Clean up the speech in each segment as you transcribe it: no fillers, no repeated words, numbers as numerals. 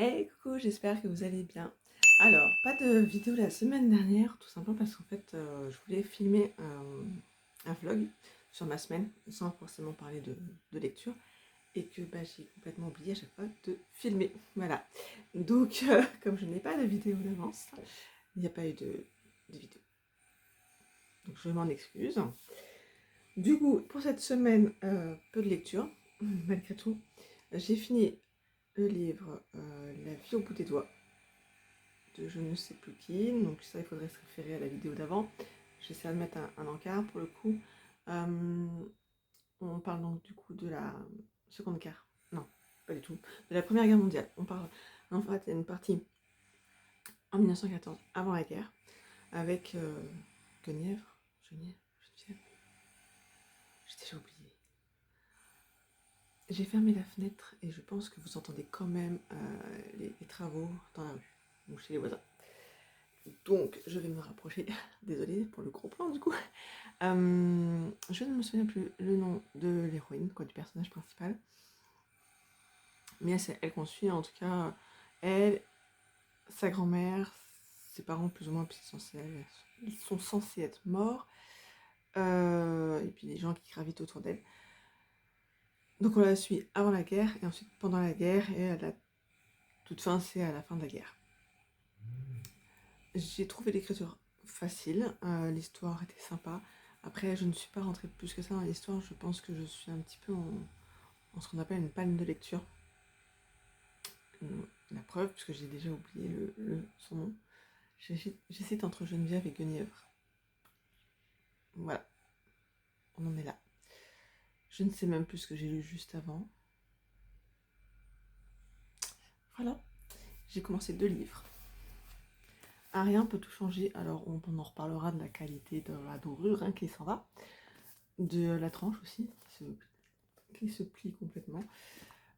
Hey coucou, j'espère que vous allez bien. Alors, pas de vidéo la semaine dernière, tout simplement parce qu'en fait, je voulais filmer un vlog sur ma semaine, sans forcément parler de lecture, et que j'ai complètement oublié à chaque fois de filmer. Voilà. Donc, comme je n'ai pas de vidéo d'avance, il n'y a pas eu de vidéo. Donc, je m'en excuse. Du coup, pour cette semaine, peu de lecture, malgré tout. J'ai fini le livre La vie au bout des doigts de je ne sais plus qui, donc ça il faudrait se référer à la vidéo d'avant. J'essaie de mettre un encart pour le coup. On parle donc du coup de la Seconde Guerre, non pas du tout, de la Première Guerre mondiale. On parle en fait il y a une partie en 1914 avant la guerre avec Geneviève, j'ai déjà oublié. J'ai fermé la fenêtre et je pense que vous entendez quand même les travaux dans la rue ou chez les voisins. Donc, je vais me rapprocher. Désolée pour le gros plan du coup. Je ne me souviens plus le nom de l'héroïne, quoi, du personnage principal. Mais c'est elle qu'on suit, en tout cas. Elle, sa grand-mère, ses parents plus ou moins, puis ils sont censés être morts. Et puis les gens qui gravitent autour d'elle. Donc on la suit avant la guerre et ensuite pendant la guerre et à la toute fin, c'est à la fin de la guerre. J'ai trouvé l'écriture facile, l'histoire était sympa. Après, je ne suis pas rentrée plus que ça dans l'histoire, je pense que je suis un petit peu en ce qu'on appelle une panne de lecture. La preuve, puisque j'ai déjà oublié son nom. J'hésite entre Geneviève et Guenièvre. Voilà, on en est là. Je ne sais même plus ce que j'ai lu juste avant. Voilà, j'ai commencé 2 livres. Un rien peut tout changer, alors on en reparlera de la qualité de la dorure qui s'en va, de la tranche aussi, qui se plie complètement.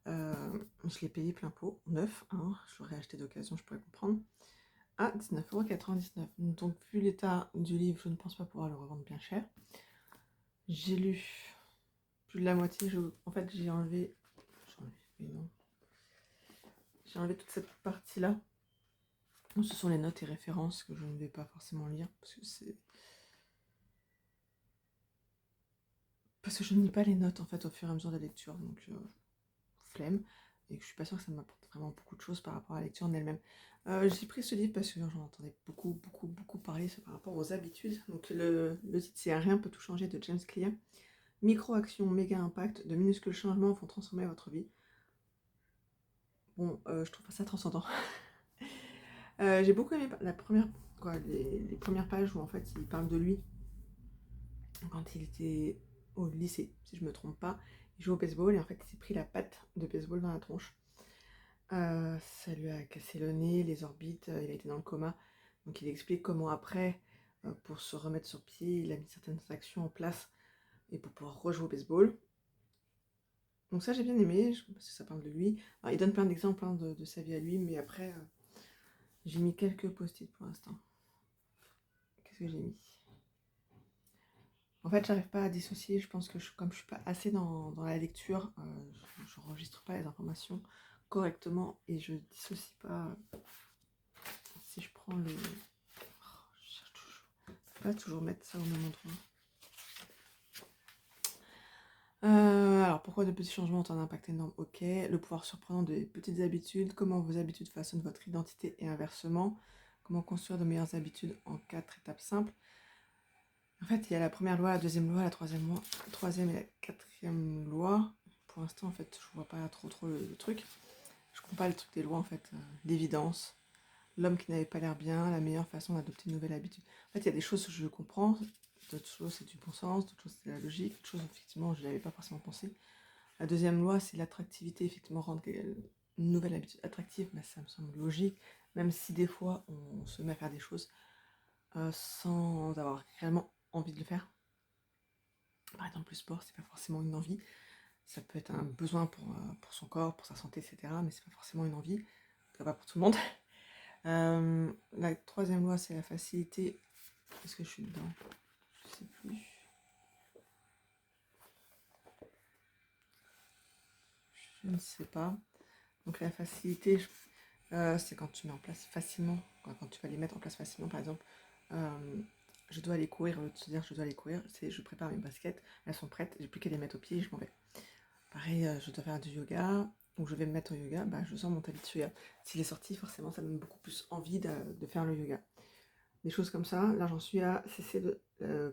Je l'ai payé plein pot, neuf, hein, je l'aurais acheté d'occasion, je pourrais comprendre, à 19,99 €. Donc vu l'état du livre, je ne pense pas pouvoir le revendre bien cher. J'ai lu plus de la moitié, en fait j'ai enlevé toute cette partie-là. Ce sont les notes et références que je ne vais pas forcément lire, parce que je ne lis pas les notes en fait au fur et à mesure de la lecture, donc flemme, et que je suis pas sûre que ça m'apporte vraiment beaucoup de choses par rapport à la lecture en elle-même. J'ai pris ce livre parce que j'en entendais beaucoup parler par rapport aux habitudes. Donc le titre c'est Un rien peut tout changer de James Clear. Micro-action, méga impact, de minuscules changements vont transformer votre vie. Bon, je trouve pas ça transcendant. J'ai beaucoup aimé les premières pages où en fait il parle de lui quand il était au lycée, si je me trompe pas. Il joue au baseball et en fait il s'est pris la patte de baseball dans la tronche. Ça lui a cassé le nez, les orbites, il a été dans le coma. Donc il explique comment après, pour se remettre sur pied, il a mis certaines actions en place et pour pouvoir rejouer au baseball. Donc ça j'ai bien aimé, parce que ça parle de lui. Alors, il donne plein d'exemples de sa vie à lui, mais après, j'ai mis quelques post-it pour l'instant. Qu'est-ce que j'ai mis? En fait, j'arrive pas à dissocier, je pense que comme je suis pas assez dans la lecture, je n'enregistre pas les informations correctement et je dissocie pas. Si je prends le... je cherche toujours. Je peux pas toujours mettre ça au même endroit. Alors, pourquoi de petits changements ont un impact énorme? Ok. Le pouvoir surprenant des petites habitudes. Comment vos habitudes façonnent votre identité et inversement. Comment construire de meilleures habitudes en 4 étapes simples. En fait, il y a la première loi, la deuxième loi, la troisième et la quatrième loi. Pour l'instant, en fait, je vois pas trop le truc. Je comprends pas le truc des lois, en fait. L'évidence. L'homme qui n'avait pas l'air bien, la meilleure façon d'adopter une nouvelle habitude. En fait, il y a des choses que je comprends, d'autres choses c'est du bon sens, d'autres choses c'est la logique, d'autres choses effectivement je n'avais pas forcément pensé. La deuxième loi c'est l'attractivité, effectivement rendre une nouvelle habitude attractive, mais ça me semble logique, même si des fois on se met à faire des choses sans avoir réellement envie de le faire. Par exemple le sport c'est pas forcément une envie, ça peut être un besoin pour son corps, pour sa santé, etc. Mais c'est pas forcément une envie, ça va pour tout le monde. La troisième loi, c'est la facilité. Est-ce que je suis dedans? Je sais plus. Je ne sais pas. Donc la facilité, C'est quand tu mets en place facilement, quand tu vas les mettre en place facilement, par exemple, je dois aller courir, au lieu de se dire je dois aller courir, c'est je prépare mes baskets, elles sont prêtes, j'ai plus qu'à les mettre au pied et je m'en vais. Pareil, je dois faire du yoga, ou je vais me mettre au yoga, je sors mon tapis de yoga. S'il est sorti, forcément, ça me donne beaucoup plus envie de faire le yoga. Des choses comme ça, là j'en suis à cesser de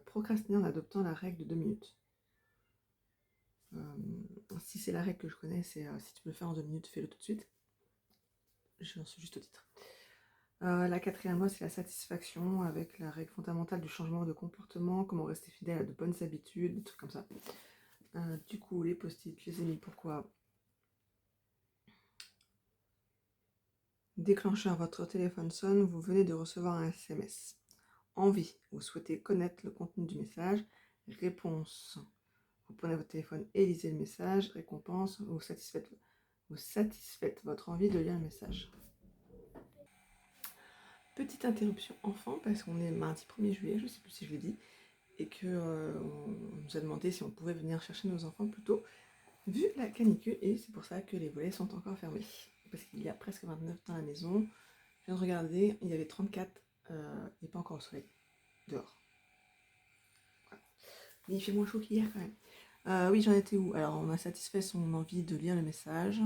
procrastiner en adoptant la règle de 2 minutes. Si c'est la règle que je connais, c'est si tu peux le faire en 2 minutes, fais-le tout de suite. J'en suis juste au titre. La quatrième loi, c'est la satisfaction avec la règle fondamentale du changement de comportement, comment rester fidèle à de bonnes habitudes, des trucs comme ça. Du coup, les post-it, je les ai mis pourquoi déclencheur, votre téléphone sonne, vous venez de recevoir un SMS. Envie, vous souhaitez connaître le contenu du message. Réponse, vous prenez votre téléphone et lisez le message. Récompense, vous satisfaites votre envie de lire le message. Petite interruption enfant, parce qu'on est mardi 1er juillet, je ne sais plus si je l'ai dit, et qu'on nous a demandé si on pouvait venir chercher nos enfants plus tôt, vu la canicule, et c'est pour ça que les volets sont encore fermés. Parce qu'il y a presque 29 dans la maison. Je viens de regarder, il y avait 34, et pas encore au soleil, dehors. Voilà. Mais il fait moins chaud qu'hier quand même. Oui, j'en étais où? Alors, on a satisfait son envie de lire le message.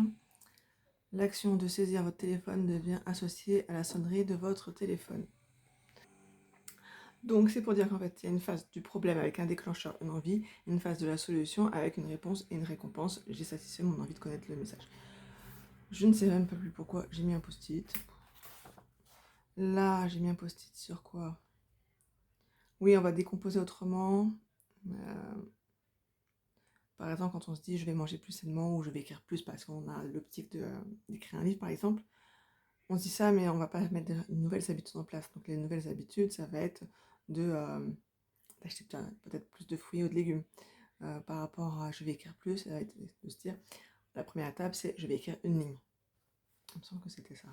L'action de saisir votre téléphone devient associée à la sonnerie de votre téléphone. Donc c'est pour dire qu'en fait, il y a une phase du problème avec un déclencheur, une envie, une phase de la solution avec une réponse et une récompense. J'ai satisfait mon envie de connaître le message. Je ne sais même pas plus pourquoi j'ai mis un post-it. Là, j'ai mis un post-it sur quoi? Oui, on va décomposer autrement. Par exemple, quand on se dit je vais manger plus sainement ou je vais écrire plus parce qu'on a l'optique d'écrire un livre, par exemple, on se dit ça, mais on va pas mettre de nouvelles habitudes en place. Donc les nouvelles habitudes, ça va être d'acheter peut-être plus de fruits ou de légumes. Par rapport à je vais écrire plus, ça va être de se dire, la première étape, c'est je vais écrire une ligne. Il me semble que c'était ça.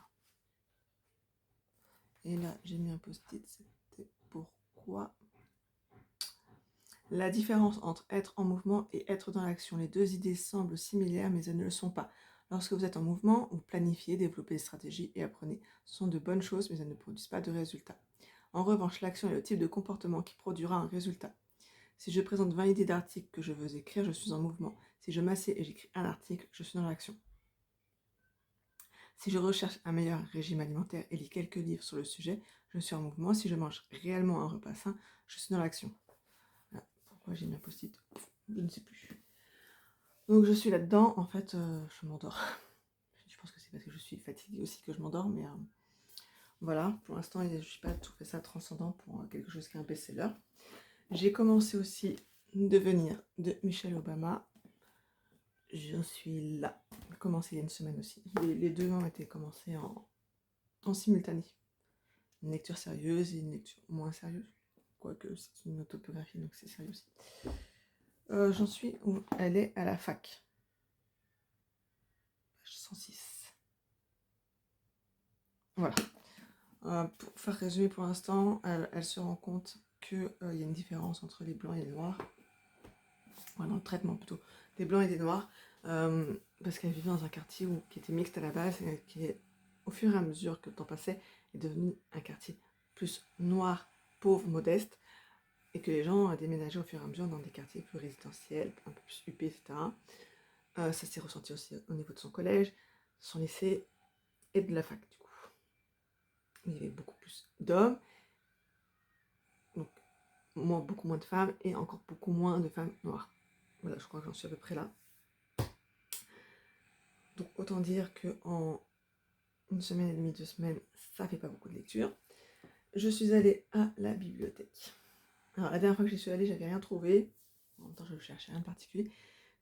Et là, j'ai mis un post-it, c'était pourquoi. La différence entre être en mouvement et être dans l'action. Les deux idées semblent similaires, mais elles ne le sont pas. Lorsque vous êtes en mouvement, vous planifiez, développez des stratégies et apprenez. Ce sont de bonnes choses, mais elles ne produisent pas de résultats. En revanche, l'action est le type de comportement qui produira un résultat. Si je présente 20 idées d'articles que je veux écrire, je suis en mouvement. Si je m'assieds et j'écris un article, je suis dans l'action. Si je recherche un meilleur régime alimentaire et lis quelques livres sur le sujet, je suis en mouvement. Si je mange réellement un repas sain, je suis dans l'action. Voilà. Pourquoi j'ai mis un post-it? Je ne sais plus. Donc je suis là-dedans. En fait, je m'endors. Je pense que c'est parce que je suis fatiguée aussi que je m'endors, mais voilà. Pour l'instant, je n'ai pas tout fait ça transcendant pour quelque chose qui est un best-seller. J'ai commencé aussi Devenir de Michelle Obama. Je suis là. J'ai commencé il y a une semaine aussi. Les deux ont été commencés en simultané. Une lecture sérieuse et une lecture moins sérieuse. Quoique c'est une autobiographie, donc c'est sérieux aussi. J'en suis où elle est à la fac. Page 106. Voilà. Pour faire résumer pour l'instant, elle se rend compte qu'il y a une différence entre les blancs et les noirs. Voilà, le traitement plutôt. Des blancs et des noirs. Parce qu'elle vivait dans un quartier qui était mixte à la base et qui est, au fur et à mesure que le temps passait, est devenu un quartier plus noir, pauvre, modeste, et que les gens déménageaient au fur et à mesure dans des quartiers plus résidentiels, un peu plus huppés, etc. Ça s'est ressenti aussi au niveau de son collège, son lycée et de la fac, du coup. Il y avait beaucoup plus d'hommes, donc beaucoup moins de femmes, et encore beaucoup moins de femmes noires. Voilà, je crois que j'en suis à peu près là. Donc autant dire qu'en une semaine et demie, 2 semaines, ça fait pas beaucoup de lecture. Je suis allée à la bibliothèque. Alors la dernière fois que j'y suis allée, j'avais rien trouvé. En même temps, je ne cherchais rien de particulier.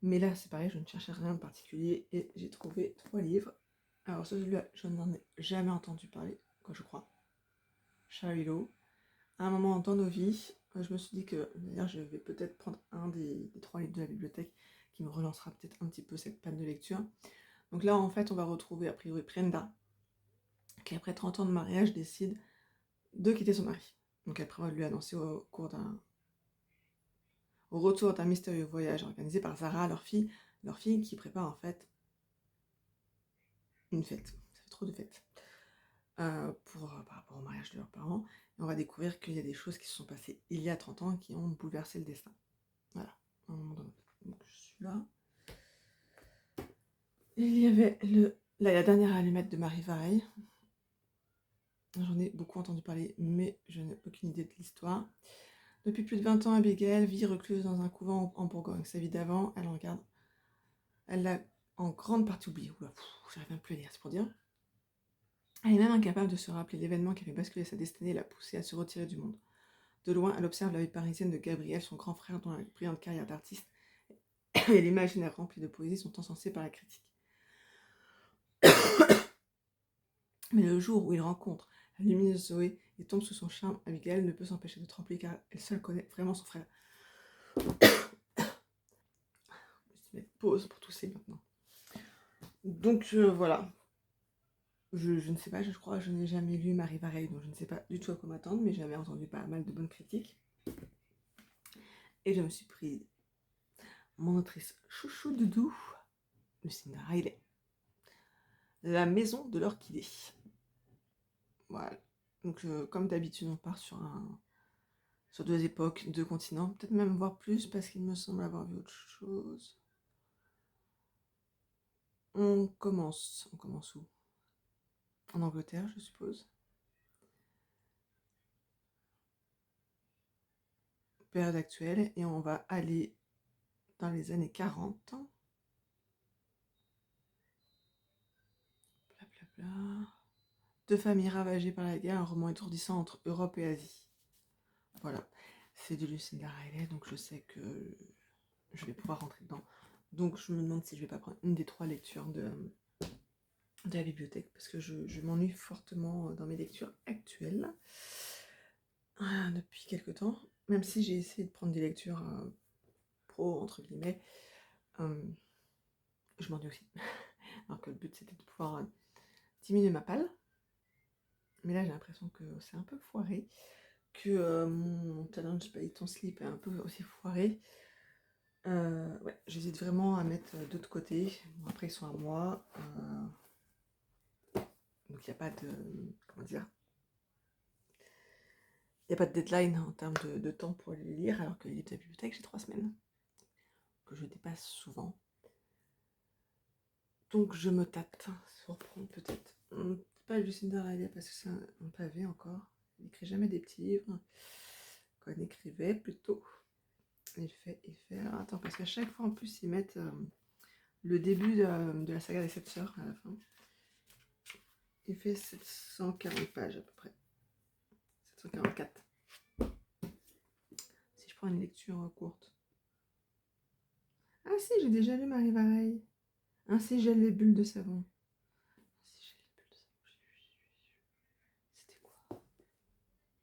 Mais là, c'est pareil, je ne cherchais rien de particulier et j'ai trouvé 3 livres. Alors celui-là, je n'en ai jamais entendu parler, quoi je crois. Charilo. À un moment dans nos vies, je me suis dit que d'ailleurs je vais peut-être prendre un des 3 livres de la bibliothèque qui me relancera peut-être un petit peu cette panne de lecture. Donc là, en fait, on va retrouver a priori Prenda, qui après 30 ans de mariage décide de quitter son mari. Donc elle prévoit de lui annoncer au retour d'un mystérieux voyage organisé par Zara, leur fille qui prépare en fait une fête. Ça fait trop de fêtes. par rapport au mariage de leurs parents. Et on va découvrir qu'il y a des choses qui se sont passées il y a 30 ans qui ont bouleversé le destin. Voilà. À un moment donné. Donc je suis là. Il y avait la dernière allumette de Marie Vareille. J'en ai beaucoup entendu parler, mais je n'ai aucune idée de l'histoire. Depuis plus de 20 ans, Abigail vit recluse dans un couvent en Bourgogne. Sa vie d'avant, elle l'a en grande partie oubliée. Oula, j'arrive même plus à lire, c'est pour dire. Elle est même incapable de se rappeler l'événement qui avait basculé sa destinée et l'a poussée à se retirer du monde. De loin, elle observe la vie parisienne de Gabriel, son grand frère, dont la brillante carrière d'artiste et l'imaginaire rempli de poésie sont encensés par la critique. Mais le jour où il rencontre la lumineuse Zoé et tombe sous son charme, Abigail ne peut s'empêcher de trembler car elle seule connaît vraiment son frère. Je vais mettre pause pour tousser maintenant. Donc voilà. Je ne sais pas, je crois que je n'ai jamais lu Marie Vareille, donc je ne sais pas du tout à quoi m'attendre, mais j'avais entendu pas mal de bonnes critiques. Et je me suis pris mon autrice chouchou doudou, Lucinda Riley. La maison de l'orchidée. Voilà. Donc comme d'habitude, on part sur 2 époques, 2 continents, peut-être même voir plus parce qu'il me semble avoir vu autre chose. On commence où? En Angleterre, je suppose. Période actuelle, et on va aller dans les années 40. Blablabla. 2 familles ravagées par la guerre, un roman étourdissant entre Europe et Asie. Voilà, c'est du Lucinda Riley, donc je sais que je vais pouvoir rentrer dedans. Donc je me demande si je vais pas prendre une des 3 lectures de la bibliothèque, parce que je m'ennuie fortement dans mes lectures actuelles depuis quelques temps, même si j'ai essayé de prendre des lectures pro, entre guillemets, je m'ennuie aussi. Alors que le but c'était de pouvoir diminuer ma palle, mais là j'ai l'impression que c'est un peu foiré, que mon challenge Paye ton slip est un peu aussi foiré. Ouais, j'hésite vraiment à mettre deux de côté. Bon, après ils sont à moi, donc il n'y a pas de, comment dire, il n'y a pas de deadline en termes de temps pour les lire, alors que les livres de la bibliothèque j'ai 3 semaines, que je dépasse souvent. Donc je me tâte sur prendre peut-être pas Lucinda Riley parce que c'est un pavé encore. Elle n'écrit jamais des petits livres. Quand elle écrivait plutôt. Il fait. Alors attends, parce qu'à chaque fois en plus ils mettent le début de la saga des 7 sœurs à la fin. Il fait 740 pages à peu près. 744. Si je prends une lecture courte. Ah si, j'ai déjà lu Marie Vareille. Ainsi gèlent les bulles de savon. C'était quoi?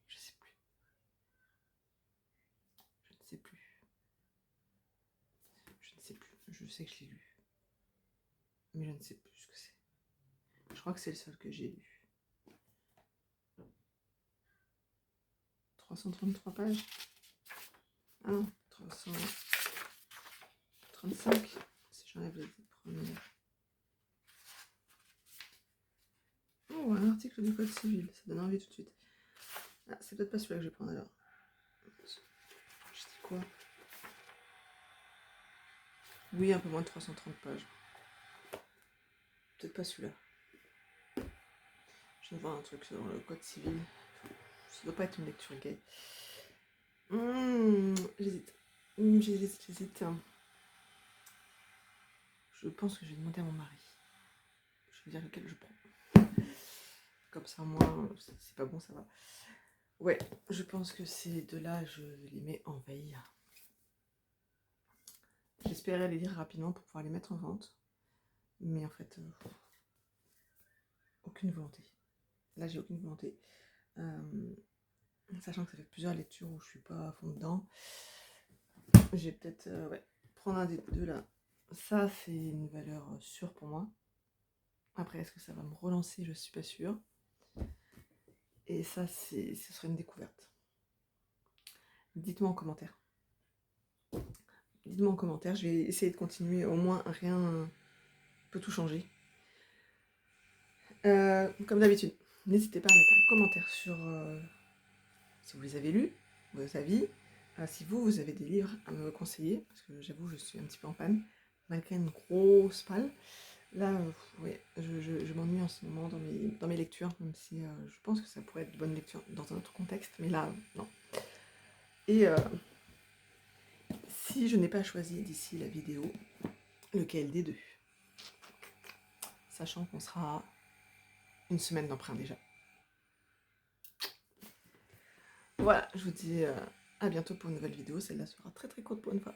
Je sais plus. Je ne sais plus. Je sais que je l'ai lu. Mais je ne sais plus ce que c'est. Je crois que c'est le seul que j'ai lu. 333 pages. Ah non, 335. Si j'enlève les premières. Oh, un article du code civil. Ça donne envie tout de suite. Ah, c'est peut-être pas celui-là que je vais prendre alors. Je dis quoi? Oui, un peu moins de 330 pages. Peut-être pas celui-là. Je viens de voir un truc sur le code civil. Ça doit pas être une lecture gay. J'hésite. Je pense que je vais demander à mon mari. Je vais dire lequel je prends. Comme ça, moi, c'est pas bon, ça va. Ouais, je pense que ces deux-là, je les mets en veille. J'espérais les lire rapidement pour pouvoir les mettre en vente. Mais en fait, aucune volonté. Là, j'ai aucune volonté. Sachant que ça fait plusieurs lectures où je suis pas à fond dedans. J'ai peut-être prendre un des deux là. Ça, c'est une valeur sûre pour moi. Après, est-ce que ça va me relancer? Je suis pas sûre. Et ça, ce serait une découverte. Dites-moi en commentaire. Dites-moi en commentaire. Je vais essayer de continuer. Au moins, rien peut tout changer. Comme d'habitude. N'hésitez pas à mettre un commentaire sur si vous les avez lus, vos avis. Si vous avez des livres à me conseiller, parce que j'avoue, je suis un petit peu en panne, malgré une grosse palle. Là, ouais, je m'ennuie en ce moment dans mes lectures, même si je pense que ça pourrait être de bonnes lectures dans un autre contexte, mais là, non. Et si je n'ai pas choisi d'ici la vidéo, lequel des deux? Sachant qu'on sera une semaine d'emprunt déjà. Voilà, je vous dis à bientôt pour une nouvelle vidéo. Celle-là sera très très courte pour une fois.